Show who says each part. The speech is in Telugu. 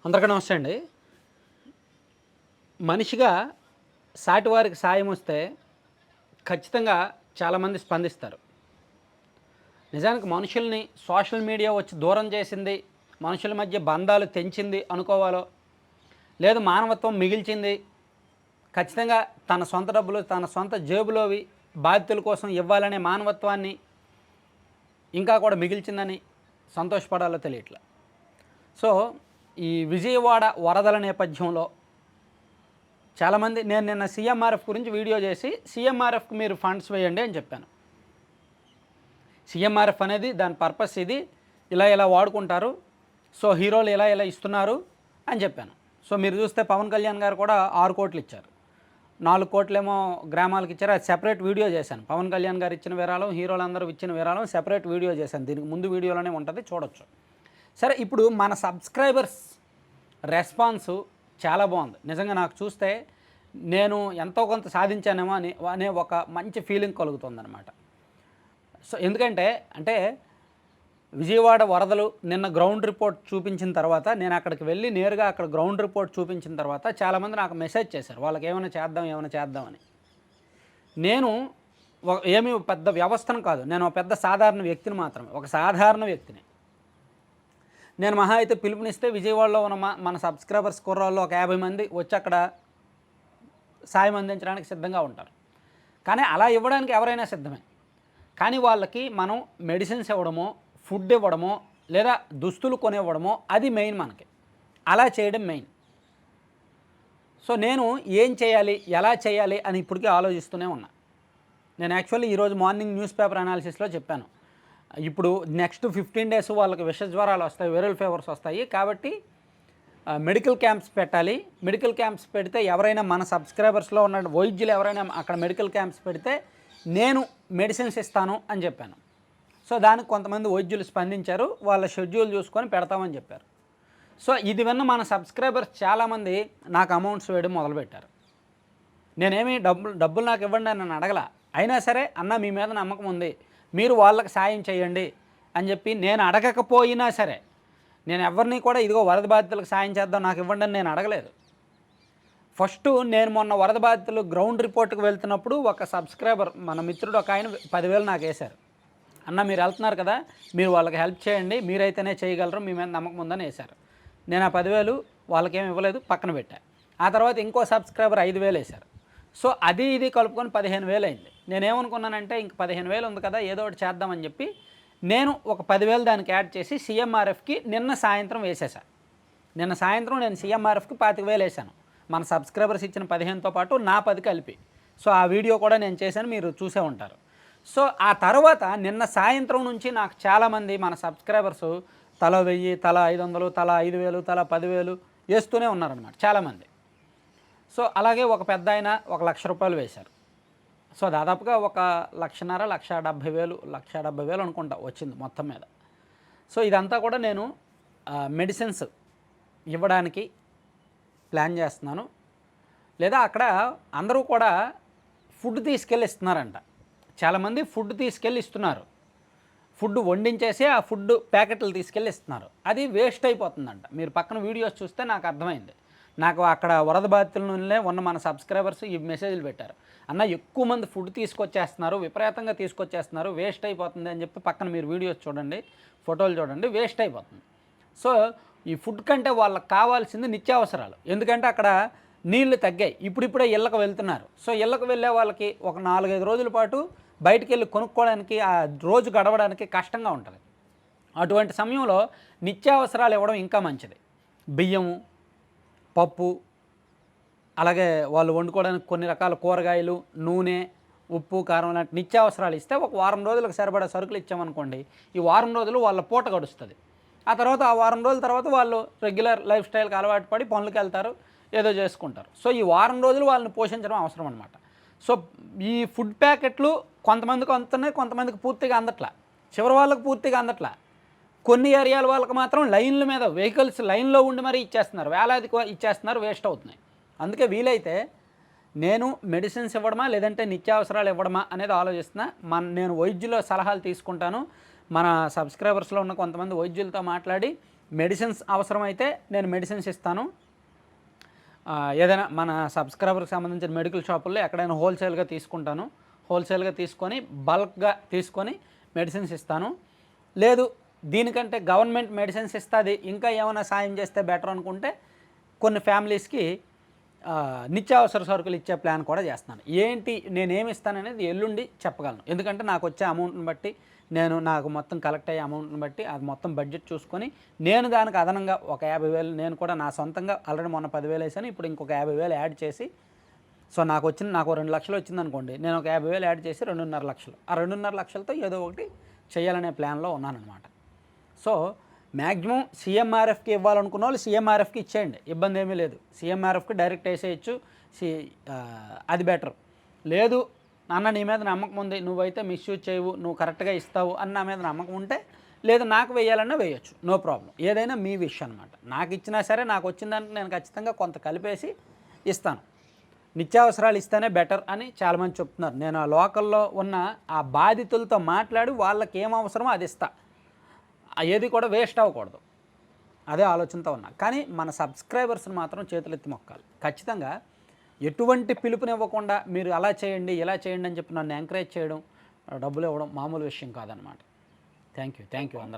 Speaker 1: అందరికీ నమస్తే అండి. మనిషిగా సాటివారికి సాయం వస్తే ఖచ్చితంగా చాలామంది స్పందిస్తారు. నిజానికి మనుషుల్ని సోషల్ మీడియా వచ్చి దూరం చేసింది, మనుషుల మధ్య బంధాలు తెంచింది అనుకోవాలో, లేదు మానవత్వం మిగిల్చింది, ఖచ్చితంగా తన సొంత డబ్బులు తన సొంత జేబులోవి బాధితుల కోసం ఇవ్వాలనే మానవత్వాన్ని ఇంకా కూడా మిగిల్చిందని సంతోషపడాలో తెలియట్లే. సో ఈ విజయవాడ వరదల నేపథ్యంలో చాలామంది నేను నిన్న సీఎంఆర్ఎఫ్ గురించి వీడియో చేసి సీఎంఆర్ఎఫ్కి మీరు ఫండ్స్ వేయండి అని చెప్పాను. సీఎంఆర్ఎఫ్ అనేది దాని పర్పస్ ఇది, ఇలా వాడుకుంటారు, సో హీరోలు ఇలా ఇస్తున్నారు అని చెప్పాను. సో మీరు చూస్తే పవన్ కళ్యాణ్ గారు కూడా 6 కోట్లు ఇచ్చారు, 4 కోట్లేమో గ్రామాలకు ఇచ్చారు. అది సెపరేట్ వీడియో చేశాను. పవన్ కళ్యాణ్ గారు ఇచ్చిన విరాళం, హీరోలందరూ ఇచ్చిన విరాళం సెపరేట్ వీడియో చేశాను. దీనికి ముందు వీడియోలోనే ఉంటుంది, చూడొచ్చు. సరే, ఇప్పుడు మన సబ్స్క్రైబర్స్ రెస్పాన్సు చాలా బాగుంది. నిజంగా నాకు చూస్తే నేను ఎంతో కొంత సాధించానేమో అనే ఒక మంచి ఫీలింగ్ కలుగుతుందన్నమాట. సో ఎందుకంటే విజయవాడ వరదలు నిన్న గ్రౌండ్ రిపోర్ట్ చూపించిన తర్వాత, నేను అక్కడికి వెళ్ళి నేరుగా అక్కడ గ్రౌండ్ రిపోర్ట్ చూపించిన తర్వాత చాలామంది నాకు మెసేజ్ చేశారు, వాళ్ళకి ఏమైనా చేద్దామని. నేను ఏమీ పెద్ద వ్యవస్థను కాదు, నేను ఒక పెద్ద సాధారణ వ్యక్తిని మాత్రమే, ఒక సాధారణ వ్యక్తిని. నేను మహా అయితే పిలుపునిస్తే విజయవాడలో ఉన్న మన సబ్స్క్రైబర్స్ కుర్రాళ్ళు ఒక 50 మంది వచ్చి అక్కడ సాయం అందించడానికి సిద్ధంగా ఉంటారు. కానీ అలా ఇవ్వడానికి ఎవరైనా సిద్ధమే. కానీ వాళ్ళకి మనం మెడిసిన్స్ ఇవ్వడమో, ఫుడ్ ఇవ్వడమో, లేదా దుస్తులు కొనివ్వడమో అది మెయిన్. మనకి అలా చేయడం మెయిన్. సో నేను ఏం చేయాలి, ఎలా చేయాలి అని ఇప్పటికీ ఆలోచిస్తూనే ఉన్నా. నేను యాక్చువల్లీ ఈరోజు మార్నింగ్ న్యూస్ పేపర్ అనాలిసిస్లో చెప్పాను, ఇప్పుడు నెక్స్ట్ 15 డేస్ వాళ్ళకి విష జ్వరాలు వస్తాయి, వైరల్ ఫీవర్స్ వస్తాయి, కాబట్టి మెడికల్ క్యాంప్స్ పెట్టాలి. మెడికల్ క్యాంప్స్ పెడితే ఎవరైనా మన సబ్స్క్రైబర్స్లో ఉన్న వైద్యులు ఎవరైనా అక్కడ మెడికల్ క్యాంప్స్ పెడితే నేను మెడిసిన్స్ ఇస్తాను అని చెప్పాను. సో దానికి కొంతమంది వైద్యులు స్పందించారు, వాళ్ళ షెడ్యూల్ చూసుకొని పెడతామని చెప్పారు. సో ఇది విన్న మన సబ్స్క్రైబర్స్ చాలామంది నాకు అమౌంట్స్ వేయడం మొదలుపెట్టారు. నేనేమి డబ్బులు నాకు ఇవ్వండి అని నన్ను అడగల. అయినా సరే, అన్న మీ మీద నమ్మకం ఉంది, మీరు వాళ్ళకి సాయం చేయండి అని చెప్పి నేను అడగకపోయినా సరే, నేను ఎవరిని కూడా ఇదిగో వరద బాధితులకు సాయం చేద్దాం నాకు ఇవ్వండి అని నేను అడగలేదు. ఫస్ట్ నేను మొన్న వరద బాధితులు గ్రౌండ్ రిపోర్ట్కి వెళ్తున్నప్పుడు ఒక సబ్స్క్రైబర్, మన మిత్రుడు ఒక ఆయన 10,000 నాకు వేశారు. అన్న మీరు వెళ్తున్నారు కదా, మీరు వాళ్ళకి హెల్ప్ చేయండి, మీరైతేనే చేయగలరు, మీ మీద నమ్మకం ఉందని వేశారు. నేను ఆ 10,000 వాళ్ళకేమి ఇవ్వలేదు, పక్కన పెట్టా. ఆ తర్వాత ఇంకో సబ్స్క్రైబర్ 5,000 వేశారు. సో అది ఇది కలుపుకొని 15,000 అయింది. నేనేమనుకున్నానంటే ఇంక 15,000 ఉంది కదా, ఏదో ఒకటి చేద్దామని చెప్పి నేను ఒక 10,000 దానికి యాడ్ చేసి సీఎంఆర్ఎఫ్కి నిన్న సాయంత్రం వేసేసాను. నిన్న సాయంత్రం నేను సీఎంఆర్ఎఫ్కి 25,000 వేసాను, మన సబ్స్క్రైబర్స్ ఇచ్చిన 15తో పాటు నా 10 కలిపి. సో ఆ వీడియో కూడా నేను చేశాను, మీరు చూసే ఉంటారు. సో ఆ తర్వాత నిన్న సాయంత్రం నుంచి నాకు చాలామంది మన సబ్స్క్రైబర్స్ తల 1000, తల 500, తల 5,000, తల 10,000 వేస్తూనే ఉన్నారనమాట చాలామంది. సో అలాగే ఒక పెద్ద ఆయన 1,00,000 రూపాయలు వేశారు. సో దాదాపుగా 1,50,000, 1,70,000 అనుకుంటా వచ్చింది మొత్తం మీద. సో ఇదంతా కూడా నేను మెడిసిన్స్ ఇవ్వడానికి ప్లాన్ చేస్తున్నాను. లేదా అక్కడ అందరూ కూడా ఫుడ్ తీసుకెళ్ళి ఇస్తున్నారంట. చాలామంది ఫుడ్ తీసుకెళ్ళి ఇస్తున్నారు, ఫుడ్ వండించేసి ఆ ఫుడ్ ప్యాకెట్లు తీసుకెళ్ళి ఇస్తున్నారు. అది వేస్ట్ అయిపోతుందంట. మీరు పక్కన వీడియోస్ చూస్తే నాకు అర్థమైంది. నాకు అక్కడ వరద బాధితులనే ఉన్న మన సబ్స్క్రైబర్స్ ఈ మెసేజ్లు పెట్టారు, అన్న ఎక్కువ మంది ఫుడ్ తీసుకొచ్చేస్తున్నారు, విపరీతంగా తీసుకొచ్చేస్తున్నారు, వేస్ట్ అయిపోతుంది అని చెప్పి. పక్కన మీరు వీడియోస్ చూడండి, ఫోటోలు చూడండి, వేస్ట్ అయిపోతుంది. సో ఈ ఫుడ్ కంటే వాళ్ళకి కావాల్సింది నిత్యావసరాలు. ఎందుకంటే అక్కడ నీళ్లు తగ్గాయి, ఇప్పుడిప్పుడే ఇళ్ళకు వెళ్తున్నారు. సో ఇళ్ళకు వెళ్ళే వాళ్ళకి ఒక 4-5 రోజుల పాటు బయటికి వెళ్ళి కొనుక్కోవడానికి, ఆ రోజు గడవడానికి కష్టంగా ఉంటుంది. అటువంటి సమయంలో నిత్యావసరాలు ఇవ్వడం ఇంకా మంచిది. బియ్యము, పప్పు, అలాగే వాళ్ళు వండుకోవడానికి కొన్ని రకాల కూరగాయలు, నూనె, ఉప్పు, కారం లాంటి నిత్యావసరాలు ఇస్తే ఒక వారం రోజులకు సరిపడా సరుకులు ఇచ్చామనుకోండి, ఈ వారం రోజులు వాళ్ళ పూట గడుస్తుంది. ఆ తర్వాత ఆ వారం రోజుల తర్వాత వాళ్ళు రెగ్యులర్ లైఫ్ స్టైల్కి అలవాటు పడి పనులకు వెళ్తారు, ఏదో చేసుకుంటారు. సో ఈ వారం రోజులు వాళ్ళని పోషించడం అవసరం అనమాట. సో ఈ ఫుడ్ ప్యాకెట్లు కొంతమందికి అందుతున్నాయి, కొంతమందికి పూర్తిగా అందట్లా, చివరి వాళ్ళకి పూర్తిగా అందట్లా. కొన్ని ఏరియాల వాళ్ళకి మాత్రం లైన్ల మీద వెహికల్స్ లైన్లో ఉండి మరీ ఇచ్చేస్తున్నారు, వేలాది ఇచ్చేస్తున్నారు, వేస్ట్ అవుతున్నాయి. అందుకే వీలైతే నేను మెడిసిన్స్ ఇవ్వడమా లేదంటే నిత్యావసరాలు ఇవ్వడమా అనేది ఆలోచిస్తున్నా. నేను వైద్యుల సలహాలు తీసుకుంటాను. మన సబ్స్క్రైబర్స్లో ఉన్న కొంతమంది వైద్యులతో మాట్లాడి మెడిసిన్స్ అవసరమైతే నేను మెడిసిన్స్ ఇస్తాను. ఏదైనా మన సబ్స్క్రైబర్కి సంబంధించిన మెడికల్ షాపుల్లో ఎక్కడైనా హోల్సేల్గా తీసుకుంటాను. హోల్సేల్గా తీసుకొని బల్క్గా తీసుకొని మెడిసిన్స్ ఇస్తాను. లేదు దీనికంటే గవర్నమెంట్ మెడిసిన్స్ ఇస్తుంది, ఇంకా ఏమైనా సాయం చేస్తే బెటర్ అనుకుంటే కొన్ని ఫ్యామిలీస్కి నిత్యావసర సరుకులు ఇచ్చే ప్లాన్ కూడా చేస్తున్నాను. ఏంటి నేనేమి ఇస్తాననేది ఎల్లుండి చెప్పగలను. ఎందుకంటే నాకు వచ్చే అమౌంట్ని బట్టి, నాకు మొత్తం కలెక్ట్ అయ్యే అమౌంట్ని బట్టి అది మొత్తం బడ్జెట్ చూసుకొని నేను దానికి అదనంగా ఒక 50,000 నేను కూడా నా సొంతంగా ఆల్రెడీ మొన్న 10,000 వేసాను. ఇప్పుడు ఇంకొక 50,000 యాడ్ చేసి, సో నాకు 2 లక్షలు వచ్చిందనుకోండి, నేను ఒక 50,000 యాడ్ చేసి 2.5 లక్షలు, ఆ 2.5 లక్షలతో ఏదో ఒకటి చేయాలనే ప్లాన్లో ఉన్నానన్నమాట. సో మ్యాక్సిమం సీఎంఆర్ఎఫ్కి ఇవ్వాలనుకున్న వాళ్ళు సీఎంఆర్ఎఫ్కి ఇచ్చేయండి, ఇబ్బంది ఏమీ లేదు. సీఎంఆర్ఎఫ్కి డైరెక్ట్ వేసేయచ్చు, అది బెటర్. లేదు నాన్న నీ మీద నమ్మకం ఉంది, నువ్వైతే మిస్యూజ్ చేయవు, నువ్వు కరెక్ట్గా ఇస్తావు అని నా మీద నమ్మకం ఉంటే, లేదు నాకు వేయాలన్నా వేయచ్చు, నో ప్రాబ్లం. ఏదైనా మీ విషయం అనమాట. నాకు ఇచ్చినా సరే నాకు వచ్చిన దానికి నేను ఖచ్చితంగా కొంత కలిపేసి ఇస్తాను. నిత్యావసరాలు ఇస్తేనే బెటర్ అని చాలామంది చెప్తున్నారు. నేను ఆ లోకల్లో ఉన్న ఆ బాధితులతో మాట్లాడి వాళ్ళకి ఏం అవసరమో అది ఇస్తా, ఏది కూడా వేస్ట్ అవ్వకూడదు, అదే ఆలోచనతో ఉన్నా. కానీ మన సబ్స్క్రైబర్స్ని మాత్రం చేతులెత్తి మొక్కాలి. ఖచ్చితంగా ఎటువంటి పిలుపునివ్వకుండా మీరు అలా చేయండి ఇలా చేయండి అని చెప్పి నన్ను ఎంకరేజ్ చేయడం, డబ్బులు ఇవ్వడం మామూలు విషయం కాదనమాట. థ్యాంక్ యూ అందరూ.